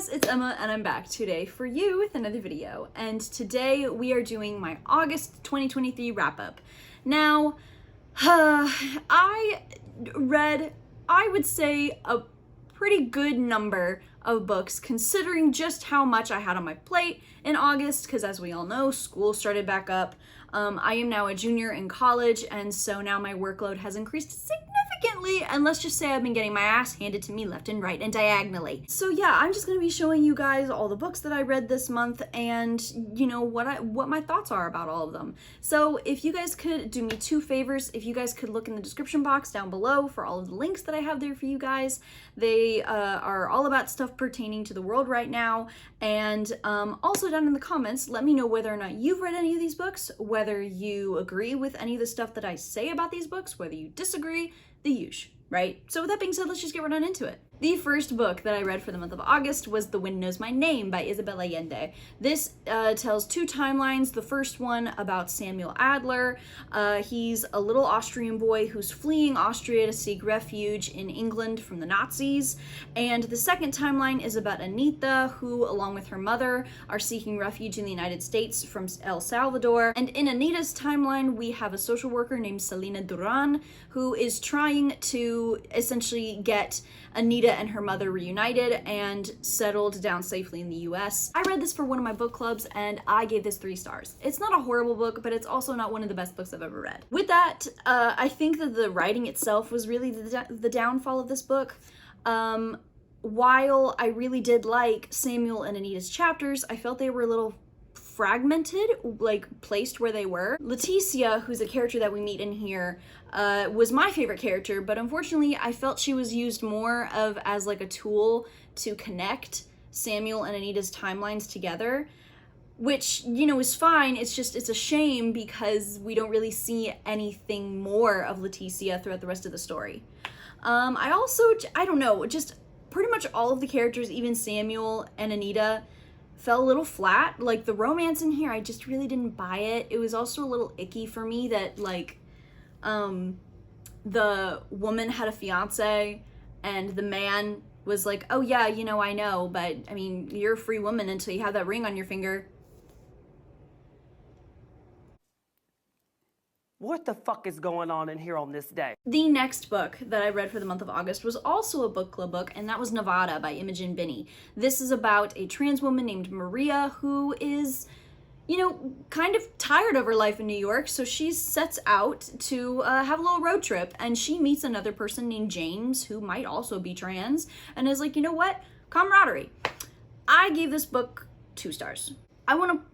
guys, it's Emma and I'm back today for you with another video, and today we are doing my August 2023 wrap-up. Now, I read, I would say, a pretty good number of books considering just how much I had on my plate in August, because as we all know, school started back up. I am now a junior in college, and so now my workload has increased significantly, and let's just say I've been getting my ass handed to me left and right and diagonally. So yeah, I'm just gonna be showing you guys all the books that I read this month and, you know, what my thoughts are about all of them. So if you guys could do me two favors, if you guys could look in the description box down below for all of the links that I have there for you guys. They are all about stuff pertaining to the world right now, and also down in the comments, let me know whether or not you've read any of these books, whether you agree with any of the stuff that I say about these books, whether you disagree, the usual, right? So with that being said, let's just get right on into it. The first book that I read for the month of August was The Wind Knows My Name by Isabel Allende. This tells two timelines. The first one about Samuel Adler. He's a little Austrian boy who's fleeing Austria to seek refuge in England from the Nazis. And the second timeline is about Anita, who, along with her mother, are seeking refuge in the United States from El Salvador. And in Anita's timeline, we have a social worker named Selena Duran, who is trying to essentially get Anita and her mother reunited and settled down safely in the US. I read this for one of my book clubs and I gave this 3 stars. It's not a horrible book, but it's also not one of the best books I've ever read. With that, I think that the writing itself was really the downfall of this book. While I really did like Samuel and Anita's chapters, I felt they were a little fragmented, like placed where they were. Leticia, who's a character that we meet in here, was my favorite character, but unfortunately I felt she was used more of as like a tool to connect Samuel and Anita's timelines together, which, you know, is fine. It's just, it's a shame because we don't really see anything more of Leticia throughout the rest of the story. I don't know, just pretty much all of the characters, even Samuel and Anita, fell a little flat. Like, the romance in here, I just really didn't buy it. It was also a little icky for me that, like, the woman had a fiance and the man was like, oh yeah, you know, I know, but I mean, you're a free woman until you have that ring on your finger. What the fuck is going on in here on this day? The next book that I read for the month of August was also a book club book, and that was Nevada by Imogen Binnie. This is about a trans woman named Maria who is, you know, kind of tired of her life in New York, so she sets out to have a little road trip, and she meets another person named James who might also be trans, and is like, you know what? Camaraderie. I gave this book 2 stars. I want to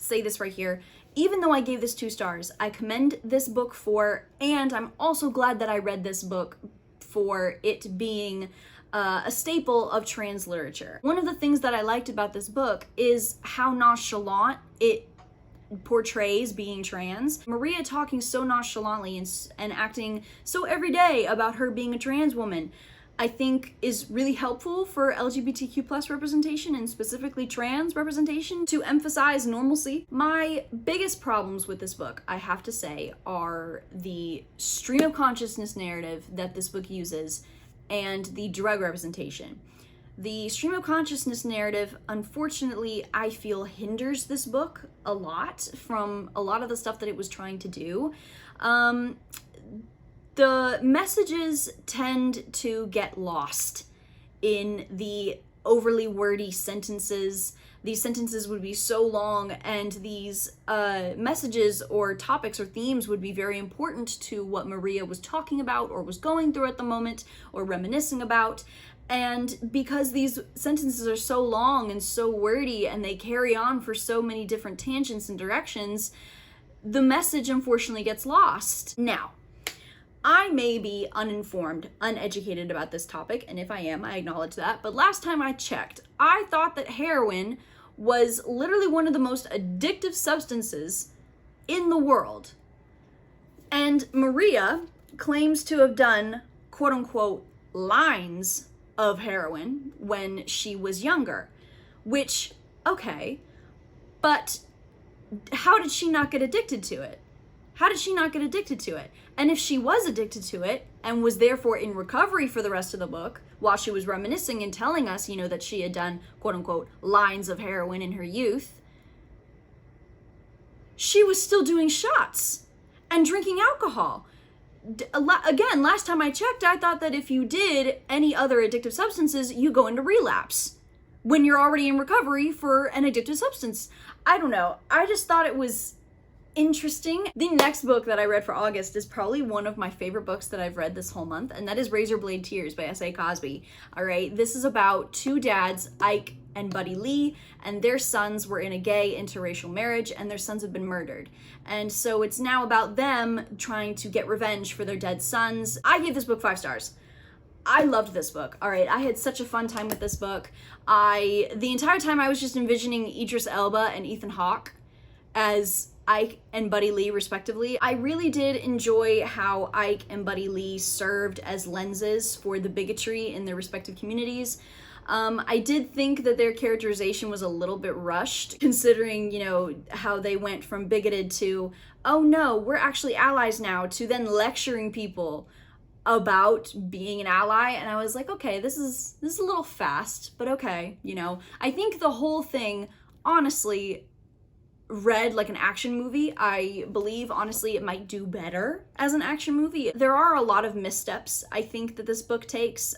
say this right here. Even though I gave this 2 stars, I commend this book for, and I'm also glad that I read this book for it being a staple of trans literature. One of the things that I liked about this book is how nonchalant it portrays being trans. Maria talking so nonchalantly and acting so everyday about her being a trans woman, I think is really helpful for LGBTQ+ representation, and specifically trans representation, to emphasize normalcy. My biggest problems with this book, I have to say, are the stream of consciousness narrative that this book uses and the drug representation. The stream of consciousness narrative, unfortunately, I feel hinders this book a lot from a lot of the stuff that it was trying to do. The messages tend to get lost in the overly wordy sentences. These sentences would be so long, and these messages or topics or themes would be very important to what Maria was talking about or was going through at the moment or reminiscing about. And because these sentences are so long and so wordy and they carry on for so many different tangents and directions, the message unfortunately gets lost. Now, I may be uninformed, uneducated about this topic, and if I am, I acknowledge that, but last time I checked, I thought that heroin was literally one of the most addictive substances in the world. And Maria claims to have done, quote-unquote, lines of heroin when she was younger, which, okay, but how did she not get addicted to it? How did she not get addicted to it? And if she was addicted to it and was therefore in recovery for the rest of the book, while she was reminiscing and telling us, you know, that she had done, quote unquote, lines of heroin in her youth, she was still doing shots and drinking alcohol. Again, last time I checked, I thought that if you did any other addictive substances, you go into relapse when you're already in recovery for an addictive substance. I don't know. I just thought it was interesting. The next book that I read for August is probably one of my favorite books that I've read this whole month, and that is Razorblade Tears by S.A. Cosby. All right, this is about two dads, Ike and Buddy Lee, and their sons were in a gay interracial marriage, and their sons have been murdered. And so it's now about them trying to get revenge for their dead sons. I gave this book 5 stars. I loved this book. All right, I had such a fun time with this book. The entire time I was just envisioning Idris Elba and Ethan Hawke as Ike and Buddy Lee, respectively. I really did enjoy how Ike and Buddy Lee served as lenses for the bigotry in their respective communities. I did think that their characterization was a little bit rushed, considering, you know, how they went from bigoted to, oh no, we're actually allies now, to then lecturing people about being an ally. And I was like, okay, this is a little fast, but okay, you know. I think the whole thing, honestly, read like an action movie. I believe, honestly, it might do better as an action movie. There are a lot of missteps, I think, that this book takes,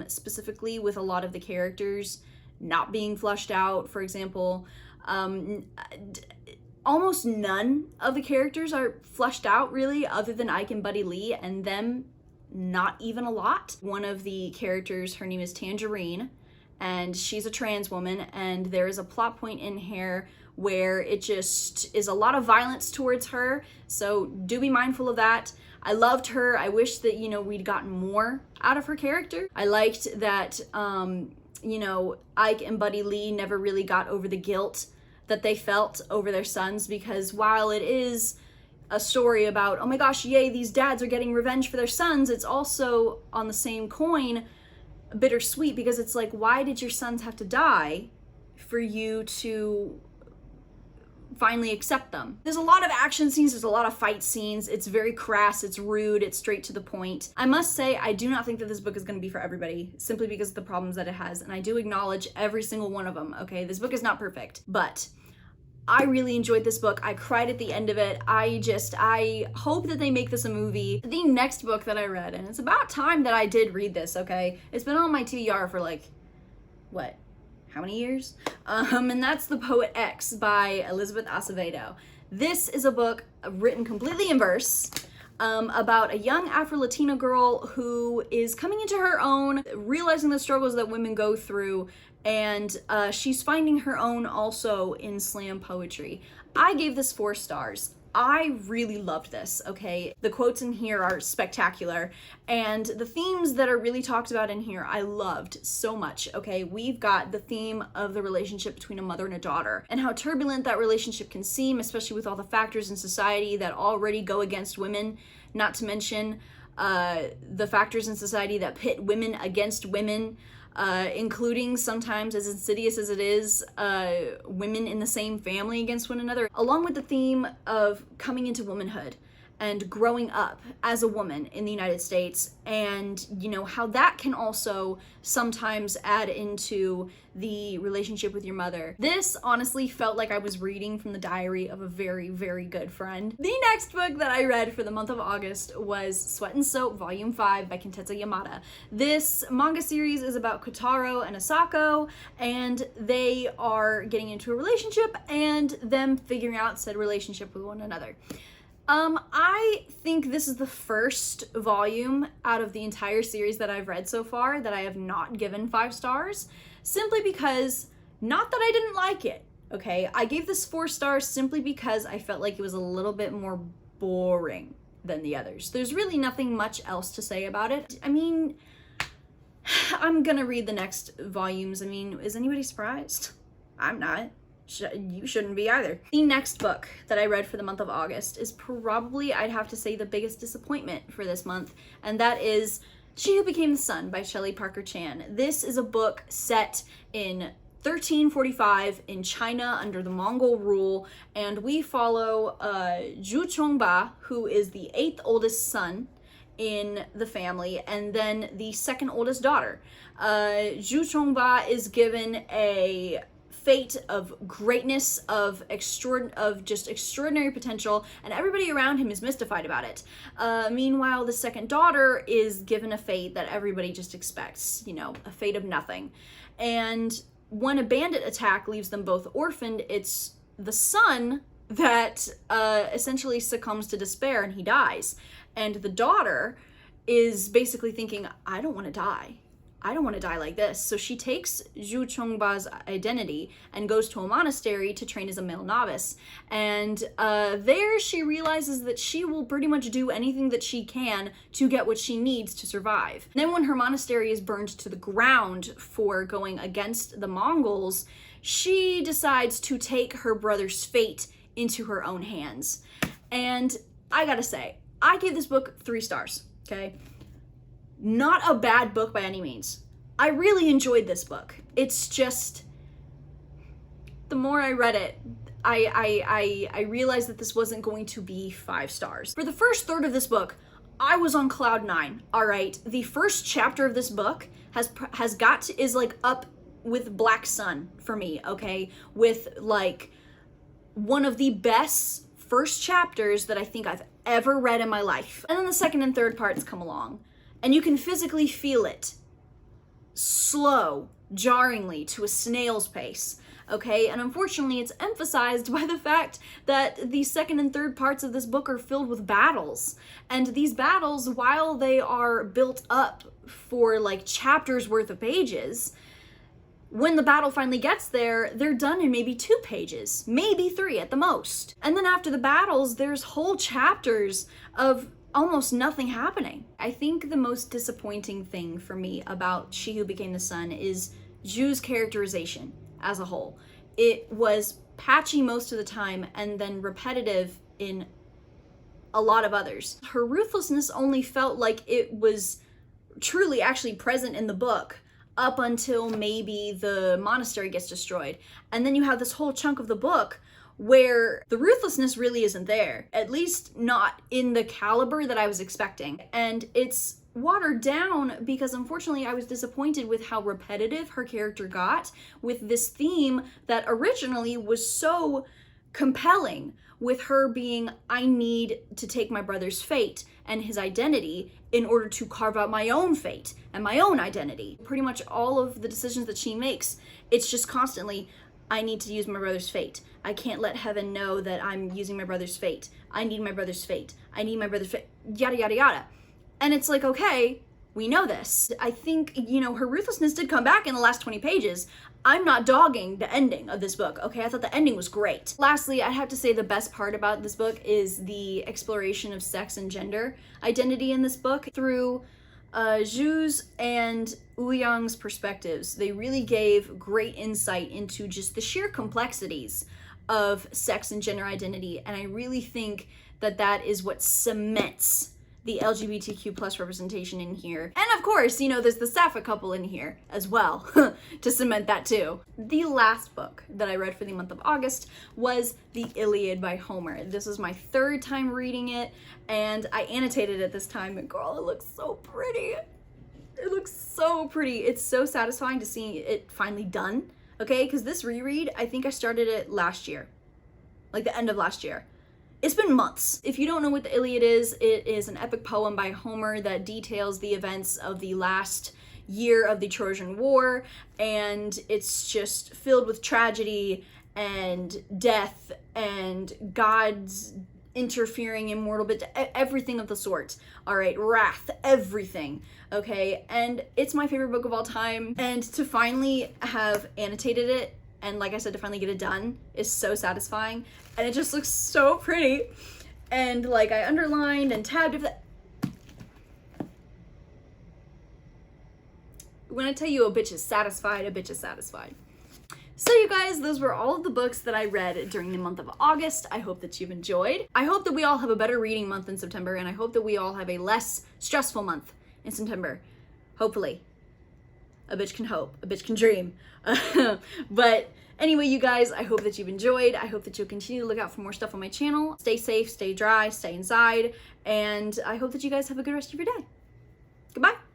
specifically with a lot of the characters not being fleshed out. For example, almost none of the characters are fleshed out, really, other than Ike and Buddy Lee, and them not even a lot. One of the characters, her name is Tangerine, and she's a trans woman, and there is a plot point in here where it just is a lot of violence towards her, so do be mindful of that. I loved her. I wish that, you know, we'd gotten more out of her character. I liked that, you know, Ike and Buddy Lee never really got over the guilt that they felt over their sons, because while it is a story about, oh my gosh, yay, these dads are getting revenge for their sons, it's also, on the same coin, bittersweet, because it's like, why did your sons have to die for you to finally accept them? There's a lot of action scenes, there's a lot of fight scenes, it's very crass, it's rude, it's straight to the point. I must say, I do not think that this book is going to be for everybody, simply because of the problems that it has, and I do acknowledge every single one of them, okay? This book is not perfect, but I really enjoyed this book. I cried at the end of it. I hope that they make this a movie. The next book that I read, and it's about time that I did read this, okay? It's been on my TBR for like, what? How many years? And that's The Poet X by Elizabeth Acevedo. This is a book written completely in verse, about a young Afro-Latina girl who is coming into her own, realizing the struggles that women go through, and she's finding her own also in slam poetry. I gave this 4 stars. I really loved this, okay? The quotes in here are spectacular, and the themes that are really talked about in here I loved so much, okay? We've got the theme of the relationship between a mother and a daughter, and how turbulent that relationship can seem, especially with all the factors in society that already go against women, not to mention the factors in society that pit women against women, including, sometimes as insidious as it is, women in the same family against one another, along with the theme of coming into womanhood and growing up as a woman in the United States, and, you know, how that can also sometimes add into the relationship with your mother. This honestly felt like I was reading from the diary of a very, very good friend. The next book that I read for the month of August was Sweat and Soap Volume 5 by Kintetsu Yamada. This manga series is about Kotaro and Asako, and they are getting into a relationship and them figuring out said relationship with one another. I think this is the first volume out of the entire series that I've read so far that I have not given 5 stars, simply because, not that I didn't like it, okay? I gave this 4 stars simply because I felt like it was a little bit more boring than the others. There's really nothing much else to say about it. I mean, I'm gonna read the next volumes. I mean, is anybody surprised? I'm not. You shouldn't be either. The next book that I read for the month of August is probably, I'd have to say, the biggest disappointment for this month, and that is She Who Became the Sun by Shelley Parker Chan. This is a book set in 1345 in China under the Mongol rule, and we follow Zhu Chongba, who is the 8th oldest son, in the family, and then the second oldest daughter. Zhu Chongba is given a fate of greatness, of just extraordinary potential, and everybody around him is mystified about it. Meanwhile, the second daughter is given a fate that everybody just expects, you know, a fate of nothing. And when a bandit attack leaves them both orphaned, it's the son that essentially succumbs to despair and he dies. And the daughter is basically thinking, I don't want to die. I don't want to die like this. So she takes Zhu Chongba's identity and goes to a monastery to train as a male novice. And there she realizes that she will pretty much do anything that she can to get what she needs to survive. And then when her monastery is burned to the ground for going against the Mongols, she decides to take her brother's fate into her own hands. And I gotta say, I gave this book 3 stars, okay? Not a bad book by any means. I really enjoyed this book. It's just, the more I read it, I realized that this wasn't going to be 5 stars. For the first third of this book, I was on cloud 9, all right? The first chapter of this book is like up with Black Sun for me, okay? With like one of the best first chapters that I think I've ever read in my life. And then the second and third parts come along, and you can physically feel it. Slow, jarringly, to a snail's pace, okay? And unfortunately, it's emphasized by the fact that the second and third parts of this book are filled with battles. And these battles, while they are built up for like chapters worth of pages, when the battle finally gets there, they're done in maybe 2 pages, maybe 3 at the most. And then after the battles, there's whole chapters of almost nothing happening. I think the most disappointing thing for me about She Who Became the Sun is Zhu's characterization as a whole. It was patchy most of the time and then repetitive in a lot of others. Her ruthlessness only felt like it was truly actually present in the book up until maybe the monastery gets destroyed. And then you have this whole chunk of the book where the ruthlessness really isn't there, at least not in the caliber that I was expecting. And it's watered down because unfortunately I was disappointed with how repetitive her character got with this theme that originally was so compelling, with her being, I need to take my brother's fate and his identity in order to carve out my own fate and my own identity. Pretty much all of the decisions that she makes, it's just constantly, I need to use my brother's fate. I can't let heaven know that I'm using my brother's fate. I need my brother's fate. I need my brother's fate. Yada, yada, yada. And it's like, okay, we know this. I think, you know, her ruthlessness did come back in the last 20 pages. I'm not dogging the ending of this book, okay? I thought the ending was great. Lastly, I have to say the best part about this book is the exploration of sex and gender identity in this book through Zhu's and Ouyang's perspectives. They really gave great insight into just the sheer complexities of sex and gender identity, and I really think that that is what cements the LGBTQ plus representation in here. And of course, you know, there's the Sapphic couple in here as well to cement that too. The last book that I read for the month of August was the Iliad by Homer. This is my 3rd time reading it, and I annotated it this time, and girl, it looks so pretty. It looks so pretty. It's so satisfying to see it finally done, okay? Because this reread, I think I started it last year, like the end of last year. It's been months. If you don't know what the Iliad is, it is an epic poem by Homer that details the events of the last year of the Trojan War, and it's just filled with tragedy and death and gods interfering, immortal, but everything of the sort. All right, wrath, everything, okay? And it's my favorite book of all time, and to finally have annotated it, and like I said, to finally get it done is so satisfying, and it just looks so pretty. And like I underlined and tabbed it. When I tell you a bitch is satisfied, a bitch is satisfied. So you guys, those were all of the books that I read during the month of August. I hope that you've enjoyed. I hope that we all have a better reading month in September, and I hope that we all have a less stressful month in September. Hopefully. A bitch can hope, a bitch can dream. But Anyway, you guys, I hope that you've enjoyed. I hope that you'll continue to look out for more stuff on my channel. Stay safe, stay dry, stay inside, and I hope that you guys have a good rest of your day. Goodbye.